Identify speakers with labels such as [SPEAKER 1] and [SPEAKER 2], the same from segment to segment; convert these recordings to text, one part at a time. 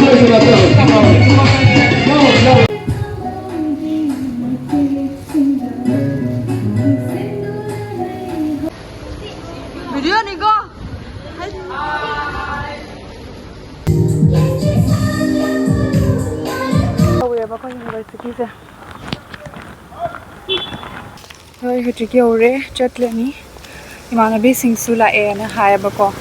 [SPEAKER 1] Video ni ko. Bako university se. Hoi hujiki ore chatlani. Emanabising sula e na haya bako.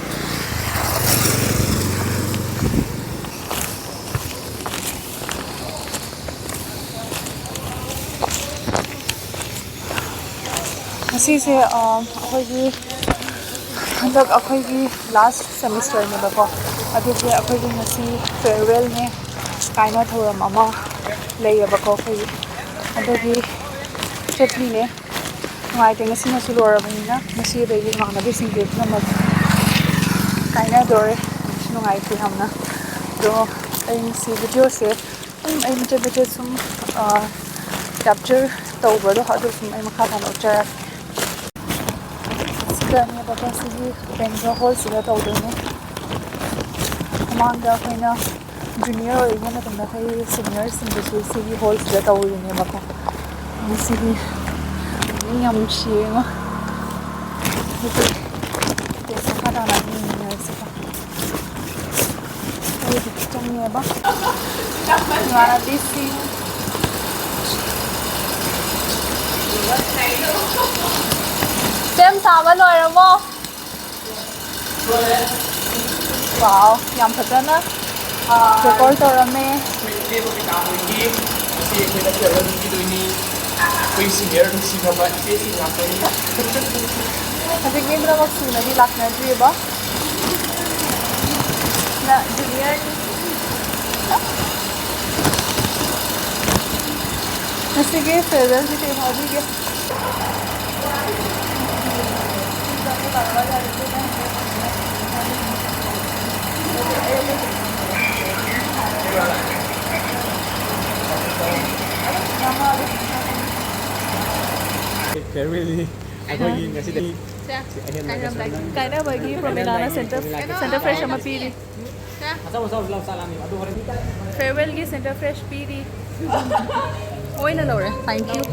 [SPEAKER 1] Asi se akhoi last semester ne bako. Adu se akhoi ngasi farewell ne kaina thouram ama lay bako khoi. Adu gi chatli ne ngai te ngasi na sulora banina ngasi be gi emanabising de namak kaina dore ngai te hamna do ai si video se ai mche sum capture tawba do hadu sum ai makha thano chara sikani baba sigi benga hall sila tawdone amanda kaina junior or even na tumna kai senior sinbibagi sigi hall sila tawdone bako sigi ni am chiema ito sa kada na ni sika ai ditang ne ba emanabising Sem sama loi mo. Wow, yam phajana. Record thorame. Kasi game na magsuna di lak na dri ba? Na junior ni. Sige, farewell si Team Hobby ke.
[SPEAKER 2] Farewell aikhoibu ngasi dai
[SPEAKER 1] kaina bagi promenada center fresh ama piri farewell gi center fresh piri oina lore thank you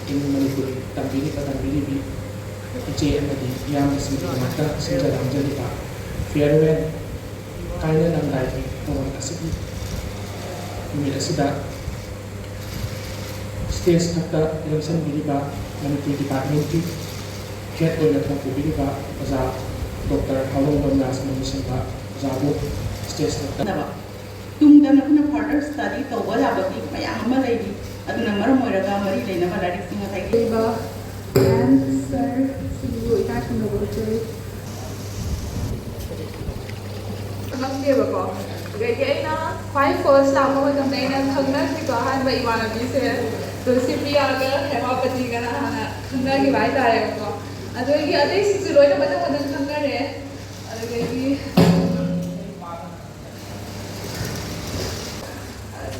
[SPEAKER 2] in manipuri tambili bi je amadi yam sinbibagi sinjala farewell kaina langdai thouram asigi Commemorating stage thagtpa election biriba manipuri department ki head oina thangpu biriba oja Dr. nungshina oja bu stage thagtpa
[SPEAKER 3] tungdana kuna further study to wala ba ki mayam ama lady aduna maram moiraga mari leina ba direct singa thai ba and sir sibu ita Commemorating
[SPEAKER 1] nangde ba ko Gaina 5 first lama ko tamay na khangna si ko han ba imanabi se to si priya ga hema pati ga na hana khangna gi bai ta re ko ado gi ade si su roi na mata mata khangna re ado gi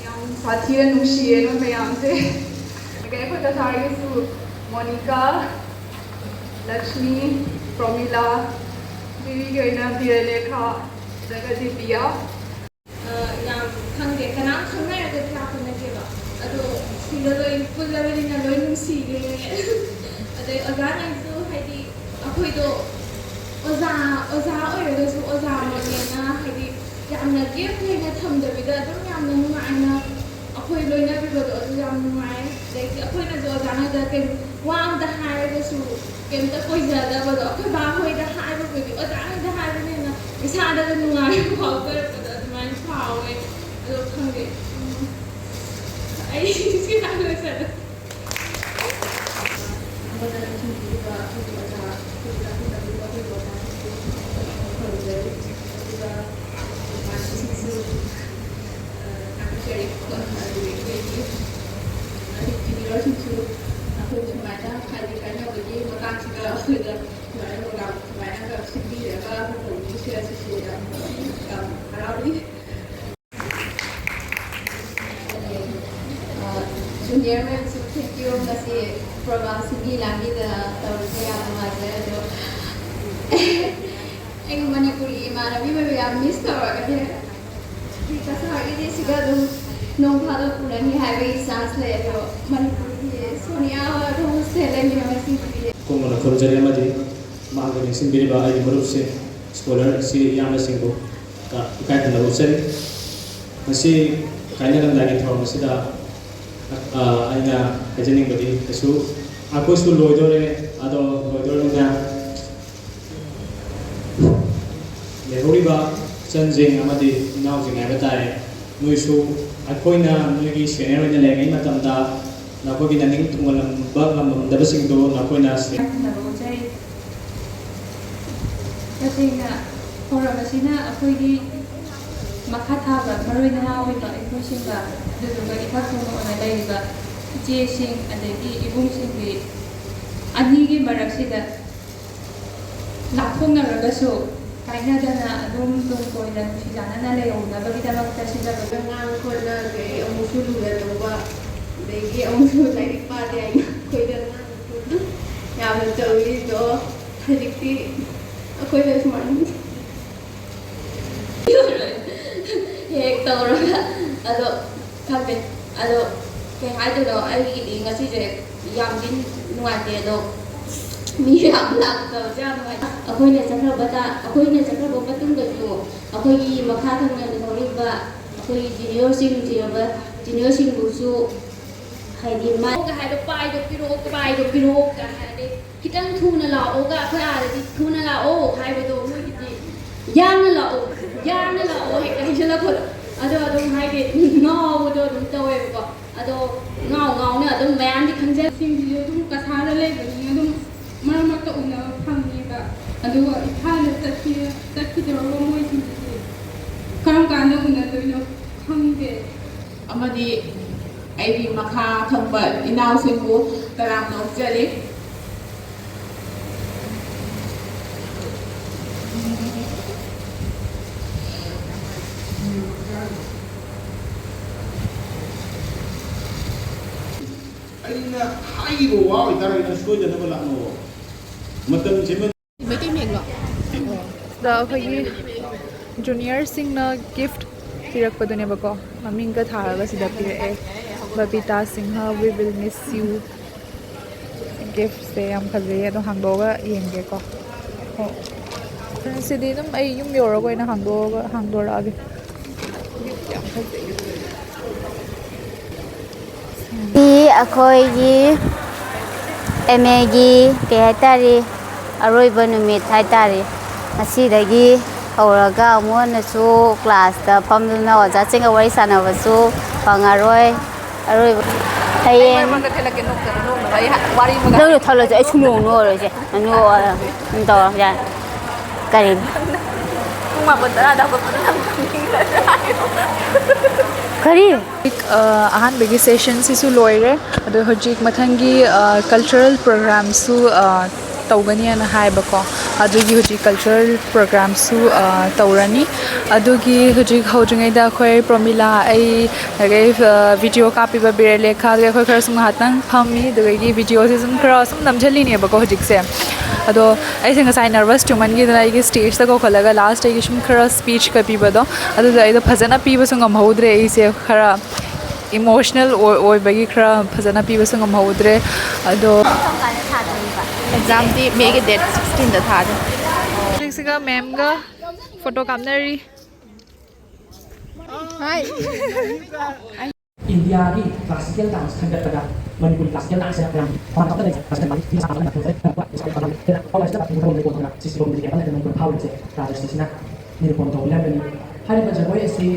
[SPEAKER 1] yang sathiya nungshie no mayam se ga ko ta thari su Monica Lakshmi Promila Devi gaina Lekha daga Divya
[SPEAKER 4] Khangde kanam khangna ya de kla khangna ke ba ado singa loi full level in loi nung si ge ade oza na su haidi akhoi do oza oi do su oza mo ne na haidi yamna ge phe na tham da bi da dum yamna nungai na akhoi loi na bi do adu yam nungai de akhoi na do oza na da ke wam da hai do su kem ta koi ja da ba do akhoi ba hoi da hai ba bi oza na da hai ne na isa da nungai phau ka Wow, I look hungry. I see how I said it.
[SPEAKER 5] Junior men su thank you kasi program sigi lagi da tawag kaya mga yam miss tawagane. Because I did this gadu no father purani have a translate manipuri sonia to selling university.
[SPEAKER 2] Kung nakhoigi amadi mahagani sinbibagi marupse scholar si yama singbo ka kaina lawsari masi kaina langdai thouram sida aina kajening badi tesu aku su loidore ado loidore na lehoriba chanjing amadi naujing abatai nuisu akoina nuigi senior ina lengai matamda nakhoigi naning tungalam ba ngamdaba singdo nakoina se
[SPEAKER 6] Katina Horamasina, Akoigi Makataba, Marina Hawika, Equasinga, the Ipatuno on a Laiba, Jasing, and the Ibumsing, Anigi Maraxida, Nakuna Ragaso, Kaina Dana, Dum Tumpo, and Shizana Leona, Bagita Tasida,
[SPEAKER 5] Kona ke amusulu da toba degi amusulu like party koida ya me chawi do thadikti koi da smart he tawra ado kabe ado ke hai do ai gi ngasi je yam din nuate do mi yam lak to ja no akoi ne chakra bata akoi ne chakra bo patung da ju akoi gi makha thang ne thori ba akoi junior sing bu su hai di ma ga hai do pai do piro ga hai de kitang thu na la o ga khoi a de thu na la o hai bo do mu gi yang na la o he kai jala ko ado hai de no do dum to e ko ado ngau ne ado man di khanje
[SPEAKER 4] sing ji dum ka sa la le ni dum mar ma ka una phang ni ba ado ikha na takki de ro mo ji karam ka na una do no phang de
[SPEAKER 3] amadi aidi makha thamba inaw singbu taram nokchari
[SPEAKER 7] aina haibo wa idara ina soja na bala no matam jemen
[SPEAKER 1] the akhoi junior singna gift pirakpadune bako maming ka tharaga sida pire babita singha we will miss you gift se am khaje ado hangdoga yenge ko ho sidi dum ai yum yoro ko ina hangdora age yam khaje
[SPEAKER 8] ꯑꯩꯈꯣꯏꯒꯤ MAꯒꯤ ꯀꯩ ꯍꯥꯏꯇꯥꯔꯦ ꯑꯔꯣꯏꯕ ꯅꯨꯃꯤꯠ ꯍꯥꯏꯇꯥꯔꯦ ꯉꯁꯤꯗꯒꯤ ꯍꯧꯔꯒ ꯑꯃꯨꯛ ꯍꯟꯅꯁꯨ ꯀ꯭ꯂꯥꯁꯇ ꯐꯝꯗꯨꯅ ꯑꯣꯖꯥꯁꯤꯡꯒ ꯋꯥꯔꯤ ꯁꯥꯟꯅꯕꯁꯨ ꯐꯪꯉꯔꯣꯏ ꯑꯔꯣꯏꯕ ꯍꯌꯦꯡ ꯅꯪꯅ ꯊꯜꯂꯁꯨ ꯑꯩ ꯁꯨꯡꯅꯣ ꯅꯣꯛꯑꯔꯣꯏꯁꯦ ꯇꯧꯔꯣ ꯌꯥꯔꯦ ꯀꯔꯤ ꯀꯔꯤ
[SPEAKER 1] ꯑꯍꯥꯟꯕꯒꯤ ꯁꯦꯁꯟ ꯁꯤꯁꯨ ꯂꯣꯏꯔꯦ ꯑꯗꯣ ꯍꯧꯖꯤꯛ ꯃꯊꯪꯒꯤ ꯀꯜꯆꯔꯦꯜ ꯄ꯭ꯔꯣꯒ꯭ꯔꯥꯝꯁꯨ ꯇꯧꯒꯅꯤꯅ ꯍꯥꯏꯕꯀꯣ ꯑꯗꯨꯒꯤ ꯍꯧꯖꯤꯛ ꯀꯜꯆꯔꯦꯜ ꯄ꯭ꯔꯣꯒ꯭ꯔꯥꯝꯁꯨ ꯇꯧꯔꯅꯤ ꯑꯗꯨꯒꯤ ꯍꯧꯖꯤꯛ ꯍꯧꯗ꯭ꯔꯤꯉꯩꯗ ꯑꯩꯈꯣꯏ ꯄ꯭ꯔꯣꯃꯤꯂꯥ ꯑꯩ ꯑꯗꯒꯤ ꯚꯤꯗꯤꯑꯣ ꯀꯥꯞꯄꯤꯕ ꯕꯤꯔꯦꯂꯦꯈꯥ ꯑꯩꯈꯣꯏ ꯈꯔ ꯁꯨꯝ ꯉꯥꯏꯍꯥꯛꯇꯪ ꯐꯝꯃꯤ ꯑꯗꯨꯗꯒꯤ ꯚꯤꯗꯤꯑꯣꯁꯦ ꯁꯨꯝ ꯈꯔ ꯁꯨꯝ ꯅꯝꯁꯤꯜꯂꯤꯅꯦꯕꯀꯣ ꯍꯧꯖꯤꯛꯁꯦ ꯑꯗꯣ ꯑꯩꯁꯦ ꯉꯁꯥꯏ ꯅꯔꯚꯁ ꯆꯨꯃꯟꯈꯤꯗꯅ ꯑꯩꯒꯤ ꯁ꯭ꯇꯦꯖꯇ ꯀꯧꯈꯠꯂꯒ ꯂꯥꯁ ꯑꯩꯒꯤ ꯁꯨꯝ ꯈꯔ ꯁ꯭ꯄꯤꯆꯀ ꯄꯤꯕꯗꯣ ꯑꯗꯨꯗ ꯑꯩꯗꯣ ꯐꯖꯅ ꯄꯤꯕꯁꯨ ꯉꯝꯍꯧꯗ꯭ರೆ ꯑꯩꯁꯦ ꯈꯔ ꯏꯃꯣꯁꯅꯦꯜ ꯑꯣꯏꯕꯒꯤ ꯈꯔ ꯐꯖꯅ ꯄꯤꯕꯁꯨ ꯉꯝꯍꯧꯗ꯭ರೆ ꯑꯗꯣ
[SPEAKER 5] examdi mege date 16 da thade
[SPEAKER 1] ꯍꯧꯖꯤꯛꯁꯤꯒ ꯃꯦꯝꯒ ꯐꯣꯇꯣ ꯀꯥꯞꯅꯔꯤ
[SPEAKER 5] hi
[SPEAKER 2] India की classical dance खंडर तक manipuri classical dance है हम हम करते हैं classical dance की सामान करते हैं इसके बाद फिर और ऐसा बात नहीं बोलते हैं सिस्टम में क्या बोलते हैं उनको पावर से राजस्थान से ना मेरे को तो लेवल हर बच्चे को ऐसे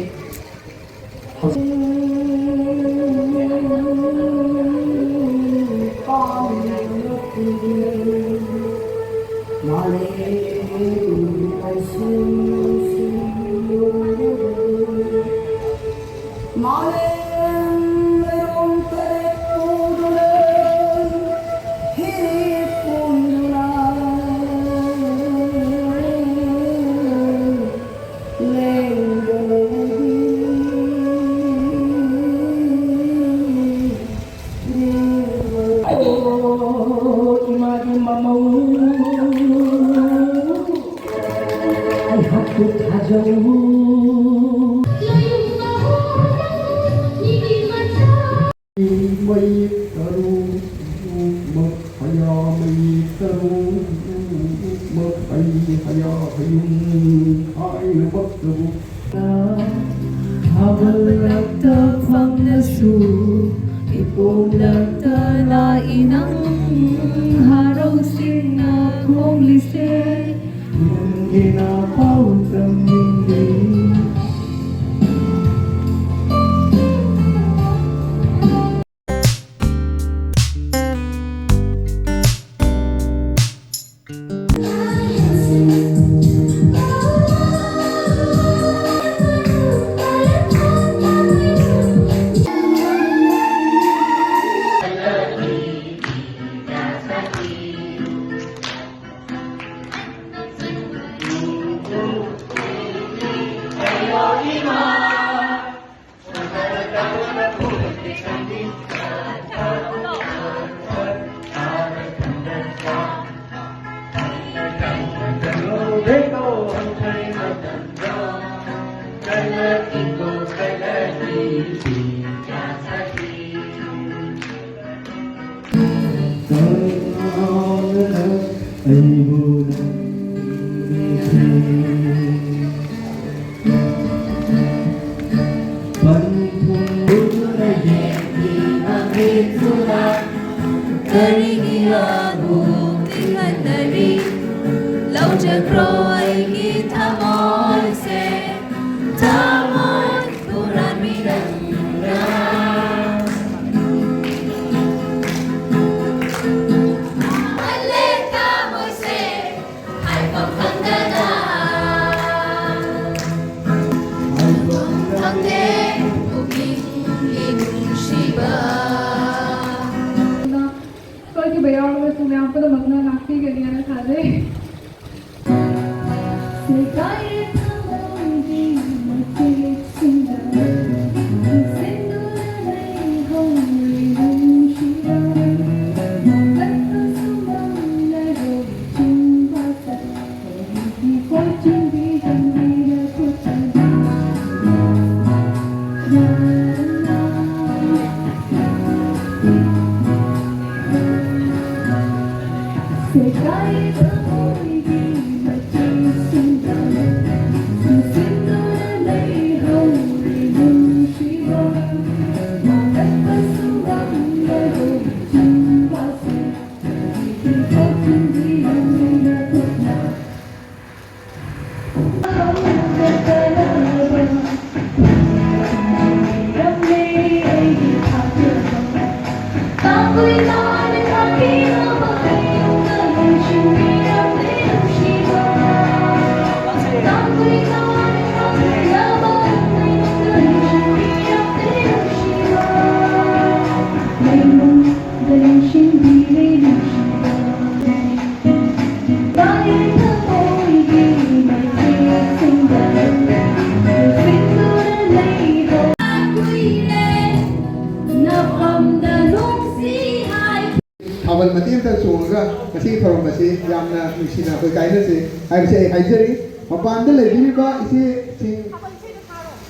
[SPEAKER 9] nungshina koi kaina se ai se haijari mapan da lebi ba ise sing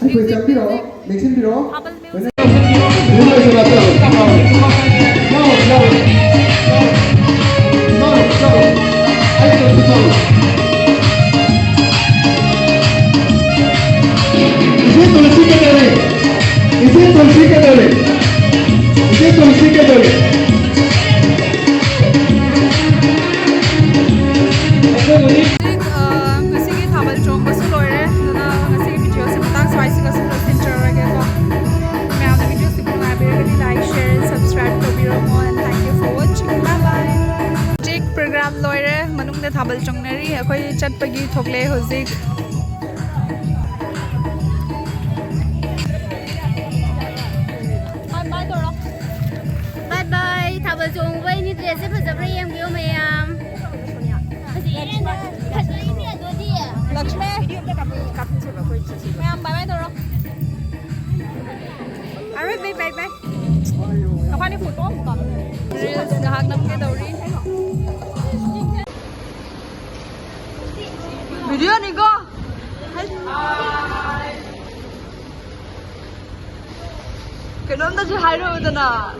[SPEAKER 9] ai koi chambiro mixin biro
[SPEAKER 1] Ngasigi thabal chong basu loire na ngasigi video se patang swai se kasu Silchar rage ko mail the video se punai be like share and subscribe to biro mo and thank you for watching bye bye jik program loire manung de thabal chong nari akhoi chat pagi thokle hozik
[SPEAKER 8] bye bye thabal chong wai ni dress se phajab rahi am gyo mayam Lakshmi video पे काफी से कोई चीज ma'am bye bye तोरो अरे bye bye bye अपनी photo का reels हाथ नम के दौड़ी वीडियो निको
[SPEAKER 1] 그놈도 좀 하려오더나.